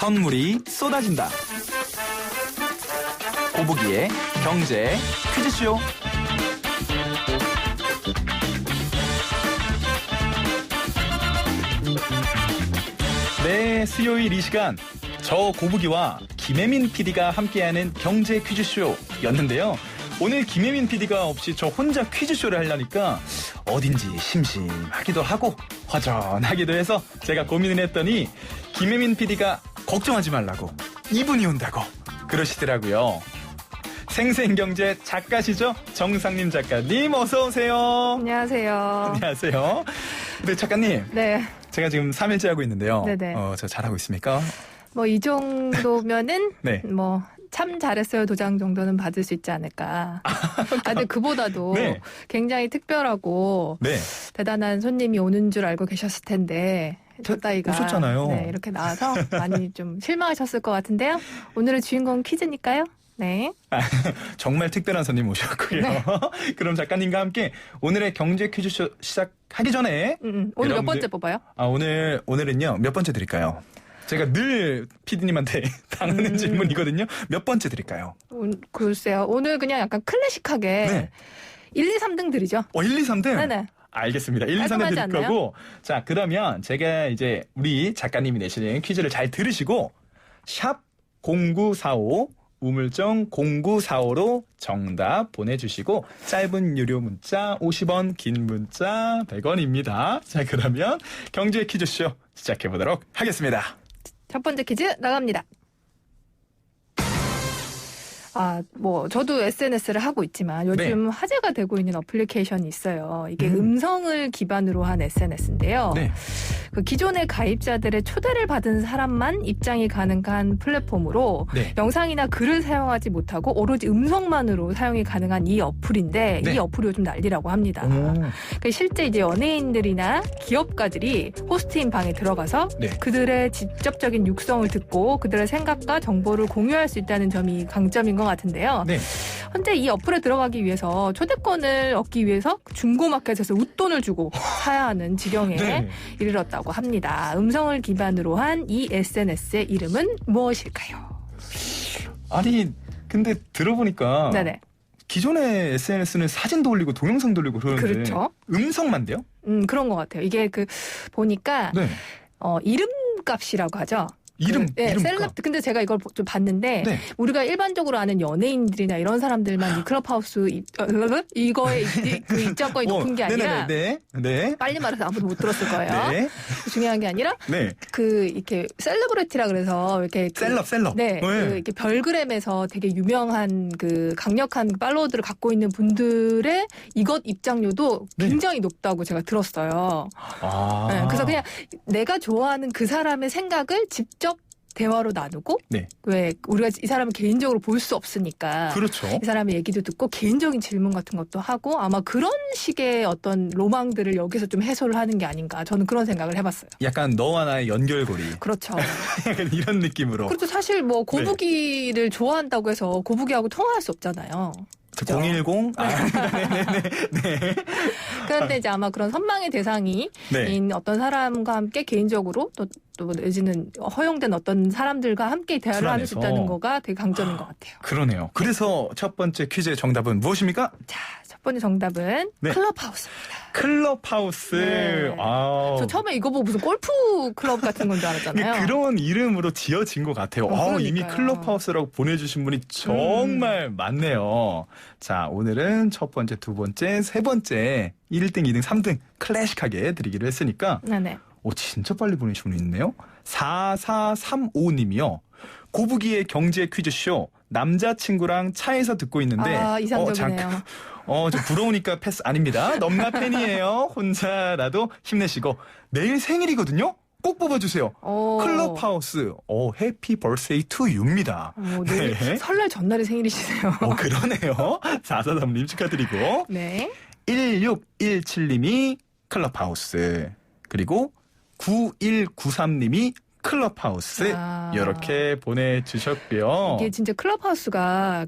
선물이 쏟아진다. 고부기의 경제 퀴즈쇼. 네, 수요일 이 시간 저 고부기와 김혜민 PD가 함께하는 경제 퀴즈쇼였는데요. 오늘 김혜민 PD가 없이 저 혼자 퀴즈쇼를 하려니까 어딘지 심심하기도 하고 허전하기도 해서 제가 고민을 했더니 김혜민 PD가 걱정하지 말라고 이분이 온다고 그러시더라고요. 생생경제 작가시죠? 정상림 작가님 어서 오세요. 안녕하세요. 안녕하세요. 네, 작가님. 네. 제가 지금 3일째 하고 있는데요. 네네. 저 잘하고 있습니까? 뭐 이 정도면은 네. 뭐 참 잘했어요 도장 정도는 받을 수 있지 않을까. 근데 그보다도 네. 굉장히 특별하고 네. 대단한 손님이 오는 줄 알고 계셨을 텐데 저 따위가 오셨잖아요. 네, 이렇게 나와서 많이 좀 실망하셨을 것 같은데요. 오늘의 주인공 퀴즈니까요. 네. 정말 특별한 손님 오셨고요. 네. 그럼 작가님과 함께 오늘의 경제 퀴즈쇼 시작하기 전에 오늘 여러분들- 몇 번째 뽑아요? 오늘은요 몇 번째 드릴까요? 제가 늘 PD님한테 당하는 질문이거든요. 몇 번째 드릴까요? 글쎄요. 오늘 그냥 약간 클래식하게 네. 1, 2, 3등 드리죠. 1, 2, 3등? 네네. 알겠습니다. 1, 2, 3등 깔끔하지 드릴 않나요? 거고. 자, 그러면 제가 이제 우리 작가님이 내시는 퀴즈를 잘 들으시고 샵 0945 우물정 0945로 정답 보내주시고 짧은 유료 문자 50원, 긴 문자 100원입니다. 자, 그러면 경제 퀴즈쇼 시작해보도록 하겠습니다. 첫 번째 퀴즈 나갑니다. 저도 SNS를 하고 있지만 요즘 화제가 되고 있는 어플리케이션이 있어요. 이게 음성을 기반으로 한 SNS인데요. 네. 그 기존의 가입자들의 초대를 받은 사람만 입장이 가능한 플랫폼으로 네. 영상이나 글을 사용하지 못하고 오로지 음성만으로 사용이 가능한 이 어플인데 네. 이 어플이 요즘 난리라고 합니다. 그 실제 이제 연예인들이나 기업가들이 호스트인 방에 들어가서 네. 그들의 직접적인 육성을 듣고 그들의 생각과 정보를 공유할 수 있다는 점이 강점인 것 같은데요. 네. 현재 이 어플에 들어가기 위해서 초대권을 얻기 위해서 중고마켓에서 웃돈을 주고 사야 하는 지경에 네. 이르렀다고 합니다. 음성을 기반으로 한 이 SNS의 이름은 무엇일까요? 아니, 근데 들어보니까 네네. 기존의 SNS는 사진도 올리고 동영상도 올리고 그러는데 그렇죠. 음성만 돼요? 그런 것 같아요. 이게 보니까 네. 이름값이라고 하죠. 이름 셀럽. 값. 근데 제가 이걸 좀 봤는데 네. 우리가 일반적으로 아는 연예인들이나 이런 사람들만 이 클럽하우스 이거에 그 입장권이 높은 게 아니라 네. 빨리 말해서 아무도 못 들었을 거예요. 네. 중요한 게 아니라 네. 이렇게 셀러브리티라 그래서 이렇게 셀럽. 네. 이렇게 별그램에서 되게 유명한 그 강력한 팔로워들을 갖고 있는 분들의 이것 입장료도 네. 굉장히 높다고 제가 들었어요. 아. 네, 그래서 그냥 내가 좋아하는 그 사람의 생각을 직접 대화로 나누고 네. 왜 우리가 이 사람을 개인적으로 볼 수 없으니까 그렇죠. 이 사람의 얘기도 듣고 개인적인 질문 같은 것도 하고 아마 그런 식의 어떤 로망들을 여기서 좀 해소를 하는 게 아닌가 저는 그런 생각을 해봤어요. 약간 너와 나의 연결고리. 그렇죠. 약간 이런 느낌으로. 그렇죠. 사실 뭐 고부기를 좋아한다고 해서 고부기하고 통화할 수 없잖아요. 그죠? 010? 네. 그런데 이제 아마 그런 선망의 대상인 네. 어떤 사람과 함께 개인적으로 또 내지는 허용된 어떤 사람들과 함께 대화를 할 수 풀안에서. 있다는 거가 되게 강점인 것 같아요. 그러네요. 그래서 첫 번째 퀴즈의 정답은 무엇입니까? 자, 첫 번째 정답은 네. 클럽하우스입니다. 클럽하우스. 네. 아. 저 처음에 이거 보고 무슨 골프 클럽 같은 건 줄 알았잖아요. 그런 이름으로 지어진 것 같아요. 이미 그러니까요. 클럽하우스라고 보내주신 분이 정말 많네요. 자, 오늘은 첫 번째, 두 번째, 세 번째 1등, 2등, 3등 클래식하게 드리기로 했으니까 네네. 진짜 빨리 보내신 분이 있네요. 4435님이요. 고부기의 경제 퀴즈쇼 남자친구랑 차에서 듣고 있는데 이상적이네요. 저 부러우니까 패스 아닙니다. 넘나 팬이에요. 혼자라도 힘내시고 내일 생일이거든요. 꼭 뽑아주세요. 클럽하우스 해피 벌스데이 투 유입니다. 내일 네. 설날 전날이 생일이시네요. 그러네요. 443님 축하드리고 네. 1617님이 클럽하우스 그리고 9193님이 클럽하우스 이렇게 보내주셨고요. 이게 진짜 클럽하우스가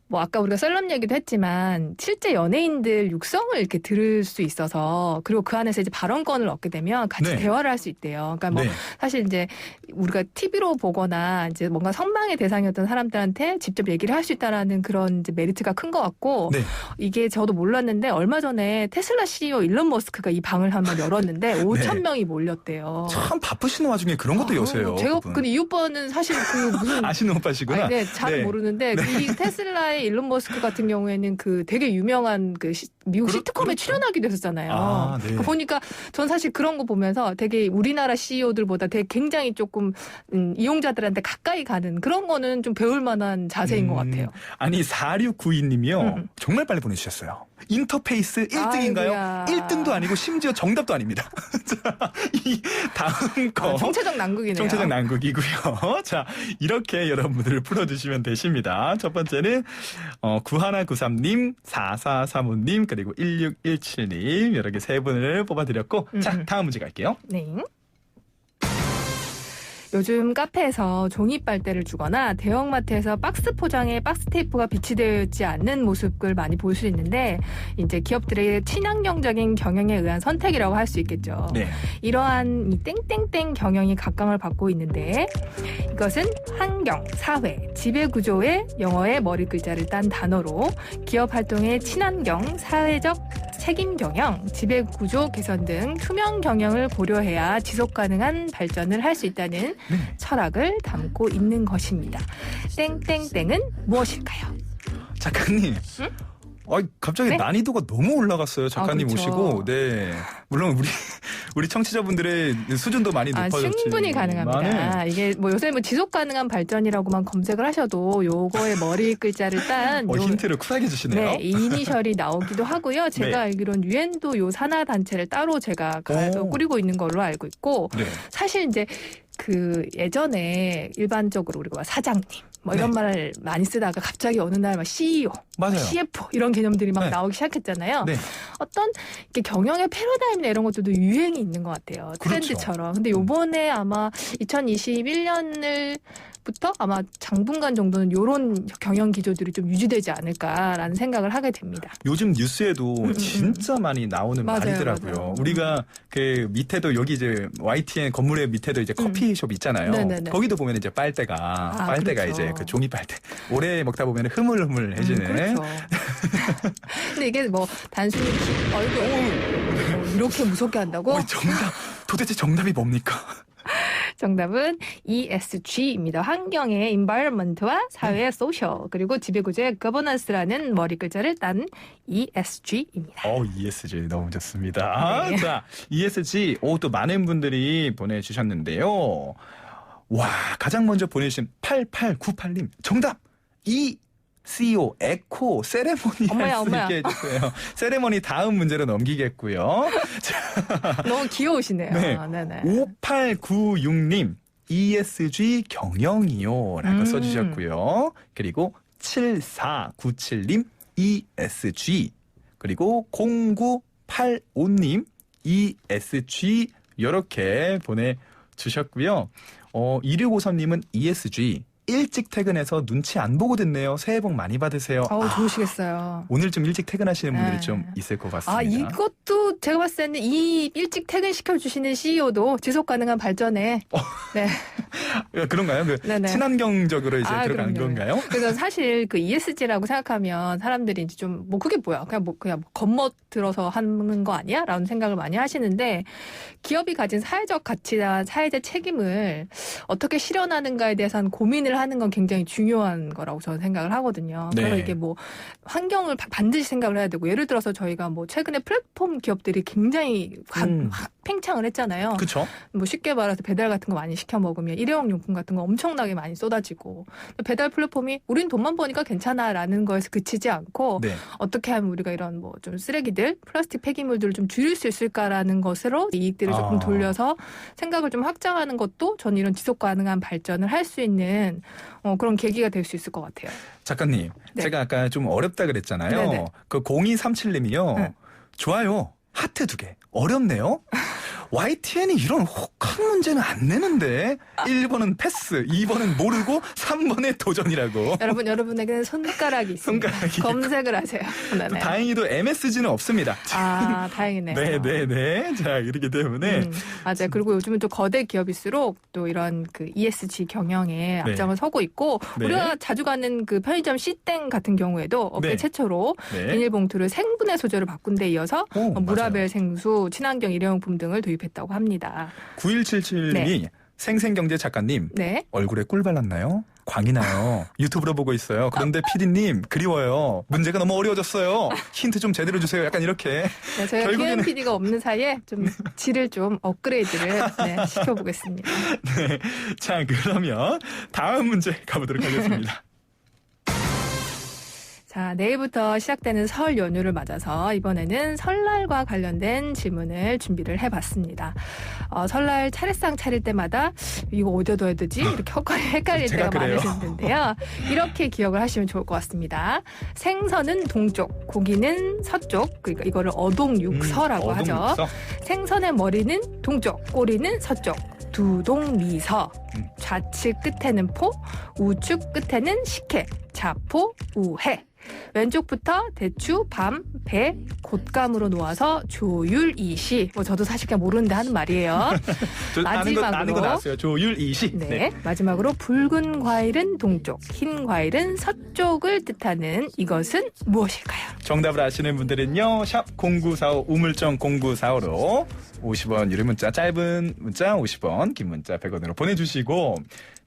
뭐 아까 우리가 썰렁 얘기도 했지만 실제 연예인들 육성을 이렇게 들을 수 있어서 그리고 그 안에서 이제 발언권을 얻게 되면 같이 네. 대화를 할 수 있대요. 그러니까 뭐 네. 사실 이제 우리가 TV로 보거나 이제 뭔가 선망의 대상이었던 사람들한테 직접 얘기를 할 수 있다라는 그런 이제 메리트가 큰 것 같고 네. 이게 저도 몰랐는데 얼마 전에 테슬라 CEO 일론 머스크가 이 방을 한번 열었는데 5천 명이 몰렸대요. 참 바쁘신 와중에 그런 것도 여세요. 제가 그분. 근데 이 오빠는 사실 그 무슨 아시는 오빠시구나. 아니, 네, 잘 네. 모르는데 이 테슬라의 일론 머스크 같은 경우에는 그 되게 유명한 그 미국 시트콤에 그렇죠. 출연하기도 했었잖아요. 아, 네. 그러니까 보니까 전 사실 그런 거 보면서 되게 우리나라 CEO들보다 되게 굉장히 조금 이용자들한테 가까이 가는 그런 거는 좀 배울 만한 자세인 것 같아요. 아니 4692님이요. 음. 정말 빨리 보내주셨어요. 인터페이스 1등인가요? 아이고야. 1등도 아니고 심지어 정답도 아닙니다. 자, 이 다음 거. 정체적 난국이네요. 정체적 난국이고요. 자, 이렇게 여러분들 풀어주시면 되십니다. 첫 번째는 9193님, 4435님, 그리고 1617님 이렇게 세 분을 뽑아드렸고 자, 다음 문제 갈게요. 네. 요즘 카페에서 종이 빨대를 주거나 대형마트에서 박스 포장에 박스 테이프가 비치되어 있지 않는 모습을 많이 볼 수 있는데 이제 기업들의 친환경적인 경영에 의한 선택이라고 할 수 있겠죠. 네. 이러한 이 땡땡땡 경영이 각광을 받고 있는데 이것은 환경, 사회, 지배구조의 영어의 머리 글자를 딴 단어로 기업 활동의 친환경, 사회적 책임 경영, 지배 구조 개선 등 투명 경영을 고려해야 지속 가능한 발전을 할 수 있다는 네. 철학을 담고 있는 것입니다. 땡땡땡은 무엇일까요? 작가님. 응? 갑자기 네? 난이도가 너무 올라갔어요. 작가님 그렇죠. 오시고. 네. 물론 우리 청취자분들의 수준도 많이 높아졌지만 충분히 가능합니다. 이게 뭐 요새 뭐 지속 가능한 발전이라고만 검색을 하셔도 요거의 머리 글자를 딴 힌트를 쿨하게 주시네요. 네, 이니셜이 나오기도 하고요. 제가 네. 알기로는 유엔도 요 산하 단체를 따로 제가 오. 꾸리고 있는 걸로 알고 있고 네. 사실 이제 그 예전에 일반적으로 우리가 사장님 뭐 이런 네. 말을 많이 쓰다가 갑자기 어느 날 막 CEO, 맞아요. CFO 이런 개념들이 막 네. 나오기 시작했잖아요. 네. 어떤 이렇게 경영의 패러다임이나 이런 것들도 유행이 있는 것 같아요. 그렇죠. 트렌드처럼. 근데 요번에 아마 2021년을 부터 아마 당분간 정도는 이런 경영 기조들이 좀 유지되지 않을까라는 생각을 하게 됩니다. 요즘 뉴스에도 진짜 많이 나오는 맞아요, 말이더라고요. 맞아요. 우리가 그 밑에도 여기 이제 YTN 건물의 밑에도 이제 커피숍 있잖아요. 네네네. 거기도 보면 이제 빨대가 그렇죠. 이제 그 종이 빨대 오래 먹다 보면 흐물흐물해지는. 그렇죠. 근데 이게 뭐 단순히 얼굴 이렇게 무섭게 한다고? 도대체 정답이 뭡니까? 정답은 ESG입니다. 환경의 environment와 사회의 social 그리고 지배구조의 governance라는 머리 글자를 딴 ESG입니다. ESG 너무 좋습니다. 네. 자, ESG 또 많은 분들이 보내주셨는데요. 와, 가장 먼저 보내주신 8898님 정답 CEO 에코 세레모니 할 수 있게 해주세요. 세레모니 다음 문제로 넘기겠고요. 너무 귀여우시네요. 네. 네네. 5896님 ESG 경영이요 라고 써주셨고요. 그리고 7497님 ESG 그리고 0985님 ESG 이렇게 보내주셨고요. 2653님은 ESG 일찍 퇴근해서 눈치 안 보고 듣네요. 새해 복 많이 받으세요. 좋으시겠어요. 오늘 좀 일찍 퇴근하시는 분들이 네. 좀 있을 것 같습니다. 이것도 제가 봤을 때는 이 일찍 퇴근시켜주시는 CEO도 지속 가능한 발전에 네. 그런가요? 네네. 친환경적으로 이제 들어가는 그럼요. 건가요? 그래서 사실 그 ESG라고 생각하면 사람들이 이제 좀 뭐 그게 뭐야? 그냥 겉멋 들어서 하는 거 아니야? 라는 생각을 많이 하시는데 기업이 가진 사회적 가치나 사회적 책임을 어떻게 실현하는가에 대해서 고민을 하는 건 굉장히 중요한 거라고 저는 생각을 하거든요. 네. 그래서 이게 뭐 환경을 반드시 생각을 해야 되고 예를 들어서 저희가 뭐 최근에 플랫폼 기업들이 굉장히 확 팽창을 했잖아요. 그렇죠. 뭐 쉽게 말해서 배달 같은 거 많이 시켜 먹으면 일회용 용품 같은 거 엄청나게 많이 쏟아지고 배달 플랫폼이 우린 돈만 버니까 괜찮아라는 거에서 그치지 않고 네. 어떻게 하면 우리가 이런 뭐 좀 쓰레기들 플라스틱 폐기물들을 좀 줄일 수 있을까라는 것으로 이익들을 조금 돌려서 생각을 좀 확장하는 것도 저는 이런 지속 가능한 발전을 할 수 있는 그런 계기가 될 수 있을 것 같아요. 작가님, 네. 제가 아까 좀 어렵다 그랬잖아요. 네네. 그 0237님이요. 네. 좋아요. 하트 2개. 어렵네요. YTN이 이런 혹한 문제는 안 내는데 1번은 패스, 2번은 모르고 3번에 도전이라고. 여러분에게는 손가락이 있습니다. 손가락이 검색을 하세요. 네네. 다행히도 MSG는 없습니다. 아, 다행이네요. 네네네. 자, 이렇기 때문에. 맞아요. 그리고 요즘은 또 거대 기업일수록 또 이런 그 ESG 경영에 앞장을 서고 있고, 네. 우리가 자주 가는 그 편의점 C땡 같은 경우에도 업계 네. 최초로 네. 비닐봉투를 생분해 소재로 바꾼 데 이어서 오, 무라벨 생수, 친환경 일회용품 등을 도입했다고 합니다. 9177님이 생생경제 작가님, 네. 얼굴에 꿀 발랐나요? 광이 나요. 유튜브로 보고 있어요. 그런데 PD님 그리워요. 문제가 너무 어려워졌어요. 힌트 좀 제대로 주세요. 약간 이렇게. 네, 저희가 결국에는- PD가 없는 사이에 좀 질을 좀 업그레이드를 시켜보겠습니다. 네. 자, 그러면 다음 문제 가보도록 하겠습니다. 자, 내일부터 시작되는 설 연휴를 맞아서 이번에는 설날과 관련된 질문을 준비를 해봤습니다. 설날 차례상 차릴 때마다 이거 어디다 둬야 되지? 이렇게 헷갈릴 제가 때가 그래요. 많으셨는데요. 이렇게 기억을 하시면 좋을 것 같습니다. 생선은 동쪽, 고기는 서쪽, 그러니까 이거를 어동육서라고 하죠. 어동육서. 생선의 머리는 동쪽, 꼬리는 서쪽. 두동미서. 좌측 끝에는 포, 우측 끝에는 식혜, 자포, 우해. 왼쪽부터 대추, 밤, 배, 곶감으로 놓아서 조율이시. 저도 사실 그냥 모르는데 하는 말이에요. 아는 거 나왔어요. 조율이시. 네. 마지막으로 붉은 과일은 동쪽, 흰 과일은 서쪽을 뜻하는 이것은 무엇일까요? 정답을 아시는 분들은요. 샵 0945 우물정 0945로 50원 유료 문자, 짧은 문자 50원, 긴 문자 100원으로 보내주시고,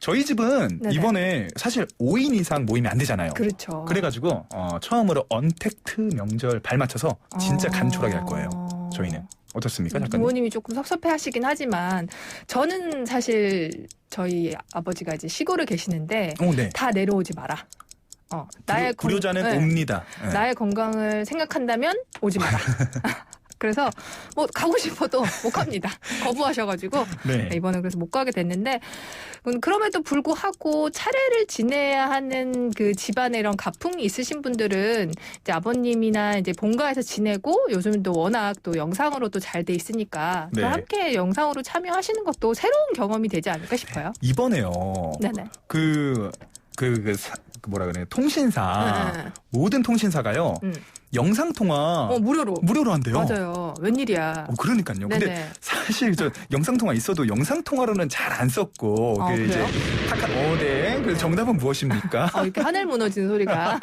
저희 집은 네네. 이번에 사실 5인 이상 모이면 안 되잖아요. 그렇죠. 그래가지고 처음으로 언택트 명절 발맞춰서 진짜 간촐하게 할 거예요. 저희는. 어떻습니까, 작가님? 부모님이 조금 섭섭해하시긴 하지만 저는 사실 저희 아버지가 이제 시골에 계시는데 네. 다 내려오지 마라. 나의 불효자는 네. 옵니다. 네. 나의 건강을 생각한다면 오지 마라. 그래서 가고 싶어도 못 갑니다. 거부하셔가지고 네. 이번에 그래서 못 가게 됐는데, 그럼에도 불구하고 차례를 지내야 하는 그 집안에 이런 가풍이 있으신 분들은 이제 아버님이나 이제 본가에서 지내고, 요즘 또 워낙 또 영상으로 또 잘 돼 있으니까 네. 또 함께 영상으로 참여하시는 것도 새로운 경험이 되지 않을까 싶어요. 이번에요. 네네. 뭐라 그래, 통신사. 네. 모든 통신사가요. 영상통화 무료로 한대요. 맞아요. 웬일이야. 그러니까요. 근데 네네. 사실 저 영상통화 있어도 영상통화로는 잘 안 썼고. 그래요? 네. 그래서 정답은 무엇입니까? 이렇게 하늘 무너지는 소리가.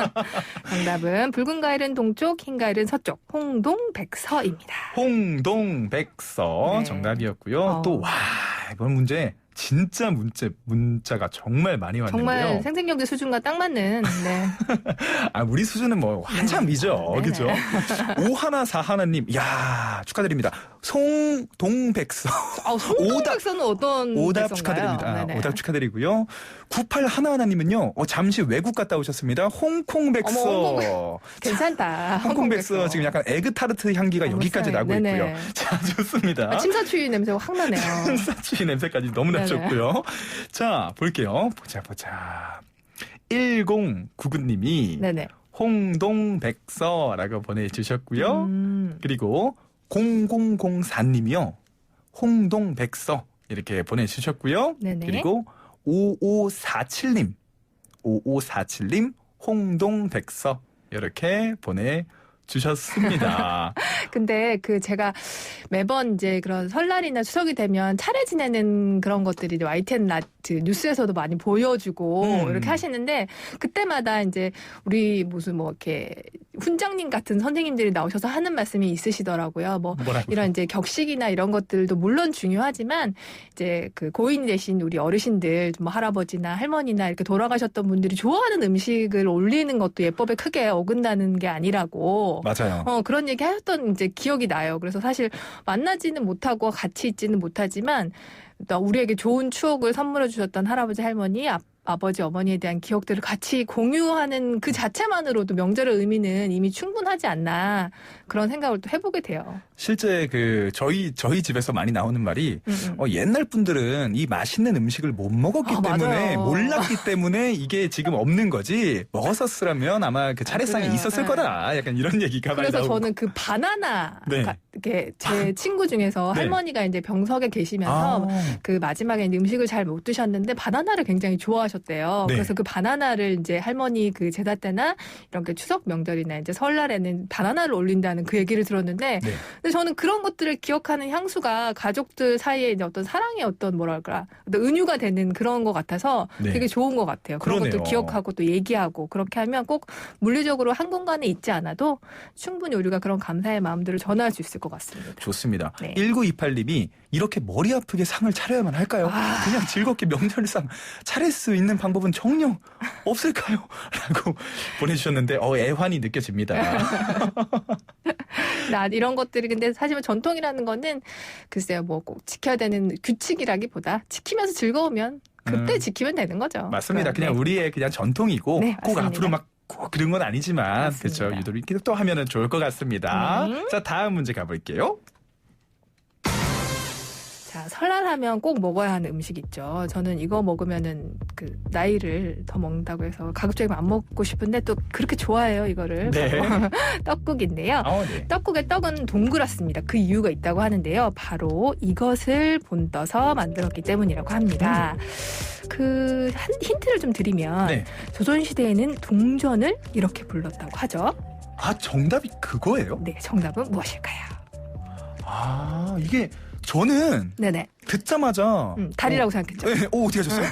정답은 붉은 과일은 동쪽, 흰 과일은 서쪽. 홍동백서입니다. 홍동백서 네. 정답이었고요. 또 이번 문제 진짜 문자가 정말 많이 왔는데요. 정말 생생경제 수준과 딱 맞는. 네. 우리 수준은 뭐 한참이죠. 네. 그죠? 5141님, 야 축하드립니다. 송동백서. 송동백서는 어떤 오답 백서인가요? 축하드립니다. 네네. 오답 축하드리고요. 9811님은요. 잠시 외국 갔다 오셨습니다. 홍콩백서. 괜찮다. 홍콩백서 지금 약간 에그타르트 향기가 여기까지 나고 네네. 있고요. 자, 좋습니다. 침사추위 냄새가 확 나네요. 침사추위 냄새까지 너무나 네네. 좋고요. 자, 볼게요. 보자. 1099님이 네네. 홍동백서라고 보내주셨고요. 그리고 0004님이요. 홍동백서 이렇게 보내주셨고요. 네네. 그리고 5547님 홍동백서 이렇게 보내주셨습니다. 근데 제가 매번 이제 그런 설날이나 추석이 되면 차례 지내는 그런 것들이 YTN 뉴스에서도 많이 보여주고 이렇게 하시는데, 그때마다 이제 우리 무슨 이렇게 훈장님 같은 선생님들이 나오셔서 하는 말씀이 있으시더라고요. 뭐라고요? 이런 이제 격식이나 이런 것들도 물론 중요하지만 이제 고인이 되신 우리 어르신들, 할아버지나 할머니나 이렇게 돌아가셨던 분들이 좋아하는 음식을 올리는 것도 예법에 크게 어긋나는 게 아니라고. 맞아요. 그런 얘기 하셨던 이제 기억이 나요. 그래서 사실 만나지는 못하고 같이 있지는 못하지만 우리에게 좋은 추억을 선물해 주셨던 할아버지 할머니, 아버지, 어머니에 대한 기억들을 같이 공유하는 그 자체만으로도 명절의 의미는 이미 충분하지 않나 그런 생각을 또 해보게 돼요. 실제 저희 집에서 많이 나오는 말이 옛날 분들은 이 맛있는 음식을 못 먹었기 때문에 맞아요. 몰랐기 때문에 이게 지금 없는 거지 먹었었으면 아마 그 차례상에 그래요. 있었을 네. 거다. 약간 이런 얘기가 많이 그래서 나오고. 저는 그 바나나 네. 이렇게 제 친구 중에서 네. 할머니가 이제 병석에 계시면서 그 마지막에 이제 음식을 잘 못 드셨는데 바나나를 굉장히 좋아하셨대요. 네. 그래서 그 바나나를 이제 할머니 그 제사 때나 이런 게 추석 명절이나 이제 설날에는 바나나를 올린다는 그 얘기를 들었는데, 네. 근데 저는 그런 것들을 기억하는 향수가 가족들 사이에 이제 어떤 사랑의 어떤 뭐랄까 어떤 은유가 되는 그런 것 같아서 네. 되게 좋은 것 같아요. 그런 그러네요. 것도 기억하고 또 얘기하고 그렇게 하면 꼭 물리적으로 한 공간에 있지 않아도 충분히 우리가 그런 감사의 마음들을 전할 수 있을 것 같습니다. 좋습니다. 네. 1928님이 이렇게 머리 아프게 상을 차려야만 할까요? 아. 그냥 즐겁게 명절상 차릴 수 있는 방법은 정녕 없을까요? 라고 보내주셨는데 애환이 느껴집니다. 이런 것들이 근데 사실 전통이라는 거는 글쎄요 뭐 꼭 지켜야 되는 규칙이라기보다 지키면서 즐거우면 그때 지키면 되는 거죠. 맞습니다. 그냥 네. 우리의 그냥 전통이고 네, 꼭 맞습니다. 앞으로 막 꼭 그런 건 아니지만 맞습니다. 그렇죠. 유도리 또 하면은 좋을 것 같습니다. 네. 자, 다음 문제 가볼게요. 자, 설날하면 꼭 먹어야 하는 음식 있죠. 저는 이거 먹으면은 그 나이를 더 먹는다고 해서 가급적이면 안 먹고 싶은데 또 그렇게 좋아해요 이거를. 네. 떡국인데요. 네. 떡국의 떡은 동그랗습니다. 그 이유가 있다고 하는데요. 바로 이것을 본떠서 만들었기 때문이라고 합니다. 그 힌트를 좀 드리면 네. 조선시대에는 동전을 이렇게 불렀다고 하죠. 정답이 그거예요? 네, 정답은 무엇일까요? 이게 저는 네네. 듣자마자 달이라고 생각했죠. 네, 어떻게 하셨어요?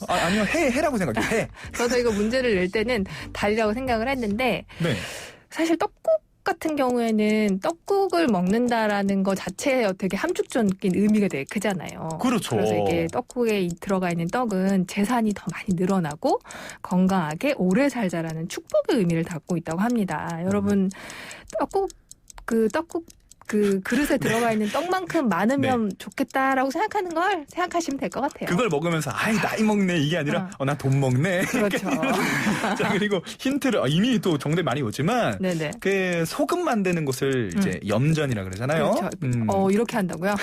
아니요, 해라고 생각해요. 해. 저도 이거 문제를 낼 때는 달이라고 생각을 했는데 네. 사실 떡국 같은 경우에는 떡국을 먹는다라는 것 자체에 되게 함축적인 의미가 되게 크잖아요. 그렇죠. 그래서 이게 떡국에 들어가 있는 떡은 재산이 더 많이 늘어나고 건강하게 오래 살자라는 축복의 의미를 담고 있다고 합니다. 여러분 떡국 그 그릇에 들어가 있는 떡만큼 많으면 좋겠다라고 생각하는 걸 생각하시면 될 것 같아요. 그걸 먹으면서 나이 먹네 이게 아니라 나 돈 먹네. 그렇죠. 자, 그리고 힌트를 이미 또 정답 많이 오지만 네네. 그 소금 만드는 곳을 이제 염전이라 그러잖아요. 그렇죠. 이렇게 한다고요?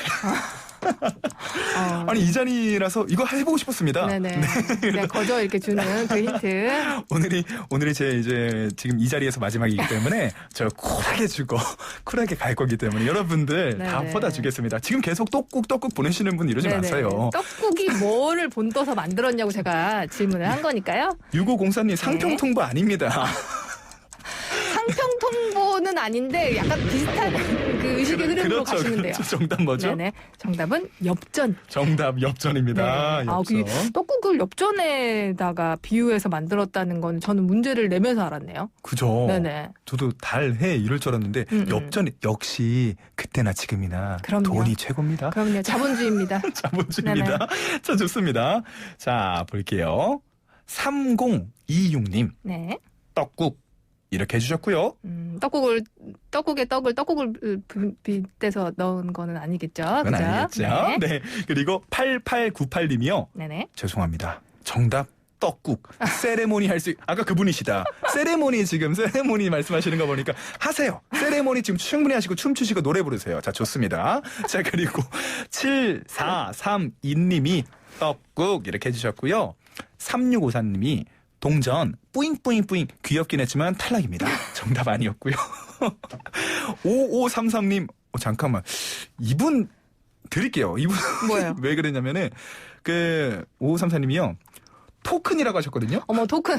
아니 이 자리라서 이거 해보고 싶었습니다. 네네. 그냥 거저 이렇게 주는 그 힌트. 오늘이 제 이제 지금 이 자리에서 마지막이기 때문에 저 쿨하게 주고 쿨하게 갈 거기 때문에 여러분들 다 네네. 퍼다주겠습니다. 지금 계속 떡국 보내시는 분 이러지 네네. 마세요. 떡국이 뭐를 본떠서 만들었냐고 제가 질문을 한 거니까요. 6504님 상평통보 아닙니다. 상평통보는 아닌데 약간 비슷한 그 의식의 흐름으로 그렇죠, 가시면 돼요. 그렇죠. 정답 뭐죠? 네네. 정답은 엽전. 정답 엽전입니다. 네. 엽전. 그 떡국을 엽전에다가 비유해서 만들었다는 건 저는 문제를 내면서 알았네요. 그죠. 네네. 저도 달해 이럴 줄 알았는데 엽전 역시 그때나 지금이나 그럼요. 돈이 최고입니다. 그럼요. 자본주의입니다. 자본주의입니다. 자, 좋습니다. 자, 볼게요. 3026님 네. 떡국 이렇게 해주셨고요. 떡국에 떡국을 빗대서 넣은 거는 아니겠죠. 그건 그죠? 아니겠죠. 네. 네. 그리고 8898님이요. 네네. 죄송합니다. 정답 떡국. 세레모니 할 수 아까 그분이시다. 세레모니 말씀하시는 거 보니까 하세요. 세레모니 지금 충분히 하시고 춤추시고 노래 부르세요. 자, 좋습니다. 자, 그리고 7432님이 떡국 이렇게 해주셨고요. 3654님이 동전 뿌잉뿌잉뿌잉 귀엽긴 했지만 탈락입니다. 정답 아니었고요. 5533님 잠깐만 이분 드릴게요. 이분 뭐예요? 왜 그러냐면은 5534님이요. 토큰이라고 하셨거든요. 어머 토큰.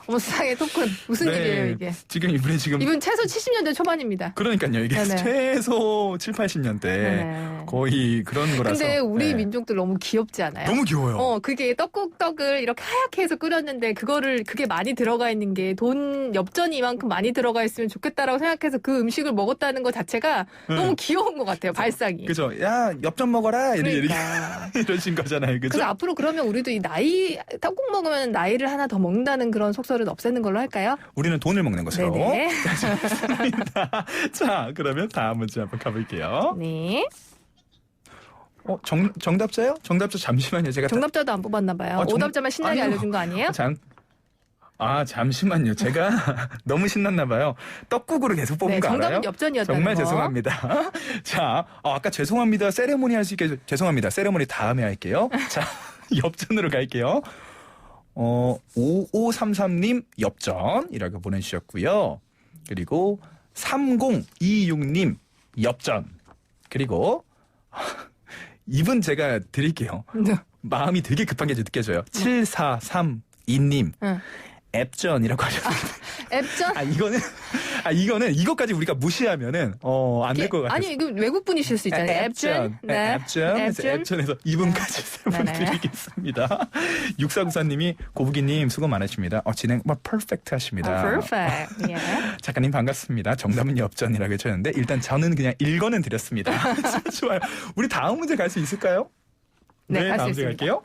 어머 세상에 토큰. 무슨 일이에요 이게. 지금 이분이 이분 최소 70년대 초반입니다. 그러니까요. 이게 네네. 최소 7, 80년대 네. 거의 그런 거라서. 근데 우리 네. 민족들 너무 귀엽지 않아요? 너무 귀여워요. 그게 떡을 이렇게 하얗게 해서 끓였는데 그게 많이 들어가 있는 게 돈 엽전이 이만큼 많이 들어가 있으면 좋겠다라고 생각해서 그 음식을 먹었다는 것 자체가 너무 귀여운 것 같아요. 발상이. 그죠. 야, 엽전 먹어라. 그러니까. 이러신 거잖아요. 그죠? 그래서 앞으로 그러면 우리도 이 떡국 먹으면 나이를 하나 더 먹는다는 그런 속설은 없애는 걸로 할까요? 우리는 돈을 먹는 것으로. 네네. 자, 그러면 다음 문제 한번 가볼게요. 네. 정답자요? 정답자 잠시만요. 제가 정답자도 안 뽑았나 봐요. 오답자만 신나게 아니요. 알려준 거 아니에요? 잠시만요. 제가 너무 신났나 봐요. 떡국으로 계속 뽑은 네, 거 알아요? 정답은 엽전이었다는 정말 거. 죄송합니다. 자, 아까 죄송합니다. 세레모니 할 수 있게 죄송합니다. 세레모니 다음에 할게요. 자, 엽전으로 갈게요. 5533님 엽전이라고 보내주셨고요. 그리고 3026님 엽전. 그리고 이분 제가 드릴게요. 네. 마음이 되게 급한 게 느껴져요. 7432님 응. 앱전이라고 하셨어요. 앱전? 이거는 이것까지 우리가 무시하면은 안 될 것 같아요. 아니 이거 외국 분이실 수 있잖아요. 앱전. 네. 앱전에서 이분까지 세 분 네. 드리겠습니다. 6494님이 고부기님 수고 많으십니다. 진행 퍼펙트 하십니다. perfect. 예. 작가님 반갑습니다. 정답은 엽전이라고 해주셨는데 일단 저는 그냥 1권은 드렸습니다. 좋아요. 우리 다음 문제 갈 수 있을까요? 네, 갈 수 다음 문제 있습니다. 갈게요.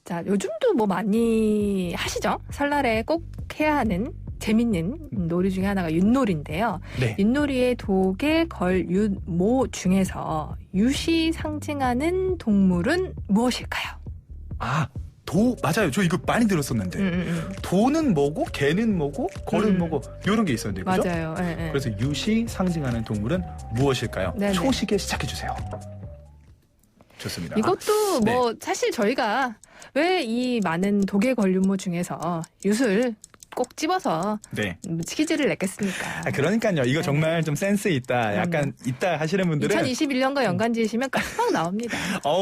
자, 요즘도 뭐 많이 하시죠? 설날에 꼭 해야 하는 재밌는 놀이 중에 하나가 윷놀이인데요. 네. 윷놀이의 독에 걸, 윷, 모 중에서 윷이 상징하는 동물은 무엇일까요? 맞아요. 저 이거 많이 들었었는데. 도는 뭐고, 개는 뭐고, 걸은 뭐고, 이런 게 있었는데, 그죠? 맞아요. 예, 예. 그래서 윷이 상징하는 동물은 무엇일까요? 네네. 초식에 시작해주세요. 좋습니다. 이것도 뭐 사실 저희가 왜 이 많은 독에 걸 윷모 중에서 윷을 꼭 집어서 네. 퀴즈를 냈겠습니까? 그러니까요. 이거 네. 정말 좀 센스 있다. 약간 있다 하시는 분들은 2021년과 연관 지으시면 깜빡 나옵니다.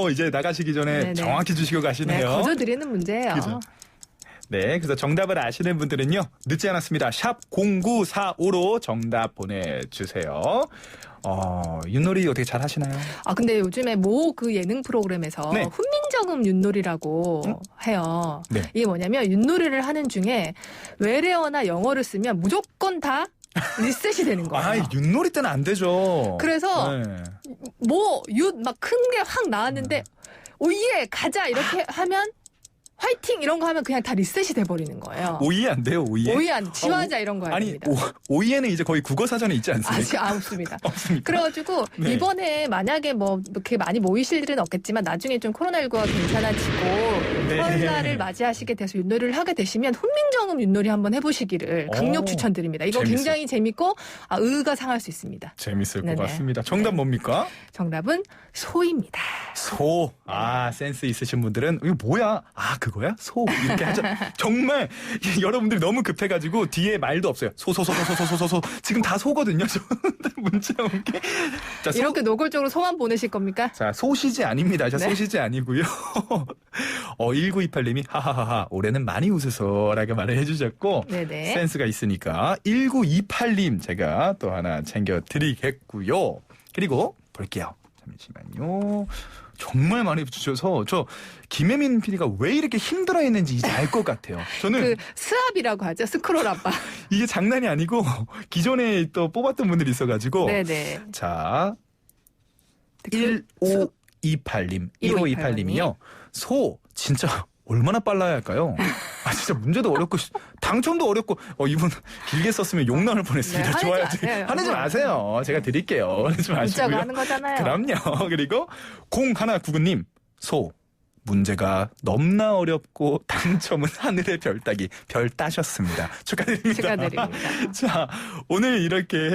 이제 나가시기 전에 네네. 정확히 주시고 네, 가시네요. 거저 드리는 문제예요. 그죠? 네, 그래서 정답을 아시는 분들은요. 늦지 않았습니다. 샵 0945로 정답 보내주세요. 윷놀이 어떻게 잘 하시나요? 근데 요즘에 모 그 예능 프로그램에서 네. 훈민정음 윷놀이라고 해요. 네. 이게 뭐냐면 윷놀이를 하는 중에 외래어나 영어를 쓰면 무조건 다 리셋이 되는 거예요. 윷놀이 때는 안 되죠. 그래서 네. 뭐 윷 막 큰 게 확 나왔는데 오예 가자 이렇게 하면 화이팅 이런 거 하면 그냥 다 리셋이 돼버리는 거예요. 오이에 안 돼요, 오이에? 오예 안 지화자 이런 거 해야 됩니다. 오이에는 이제 거의 국어 사전에 있지 않습니까? 없습니다. 없습니까? 그래가지고 네. 이번에 만약에 뭐 그렇게 많이 모이실 일은 없겠지만 나중에 좀 코로나19가 괜찮아지고 설날을 맞이하시게 돼서 윷놀이를 하게 되시면 훈민정음 윷놀이 한번 해보시기를 강력 추천드립니다. 이거 재밌어요. 굉장히 재밌고 의가 상할 수 있습니다. 재밌을 네네. 것 같습니다. 정답 뭡니까? 정답은 소입니다. 소. 센스 있으신 분들은 이거 뭐야? 그거야? 소. 이렇게 하죠. 정말 여러분들이 너무 급해가지고 뒤에 말도 없어요. 소. 지금 다 소거든요. 문자 온 게. 자, 이렇게 노골적으로 소만 보내실 겁니까? 자, 소시지 아닙니다. 네. 소시지 아니고요. 1928님이 하하하하 올해는 많이 웃으소라고 말을 해주셨고 네네. 센스가 있으니까 1928님 제가 또 하나 챙겨드리겠고요. 그리고 볼게요. 잠시만요. 정말 많이 주셔서 저 김혜민 PD가 왜 이렇게 힘들어했는지 이제 알 것 같아요. 저는 스압이라고 하죠. 스크롤 압박. 이게 장난이 아니고 기존에 또 뽑았던 분들이 있어가지고 네네. 자 1528님 1528님이요. 소 진짜 얼마나 빨라야 할까요? 진짜 문제도 어렵고 당첨도 어렵고 이분 길게 썼으면 욕 나올 뻔했습니다. 네, 좋아요. 화내지 화내지 마세요. 제가 드릴게요. 화내지 마시고요. 문자가 하는 거잖아요. 그럼요. 그리고 0199님 소 문제가 너무나 어렵고 당첨은 하늘의 별 따기 별 따셨습니다. 축하드립니다. 축하드립니다. 자 오늘 이렇게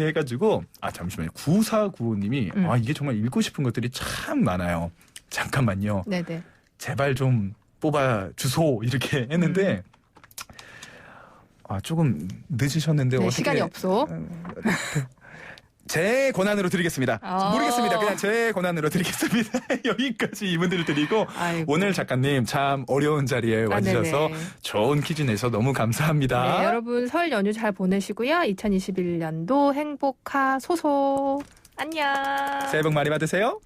해가지고 잠시만요. 9495님이 이게 정말 읽고 싶은 것들이 참 많아요. 잠깐만요. 네네. 제발 좀 뽑아 주소 이렇게 했는데 조금 늦으셨는데 네, 어떻게 시간이 없어. 제 권한으로 드리겠습니다. 모르겠습니다. 그냥 제 권한으로 드리겠습니다. 여기까지 이분들을 드리고 아이고. 오늘 작가님 참 어려운 자리에 와주셔서 네네. 좋은 퀴즈 내서 너무 감사합니다. 네, 여러분 설 연휴 잘 보내시고요. 2021년도 행복하소서. 안녕. 새해 복 많이 받으세요.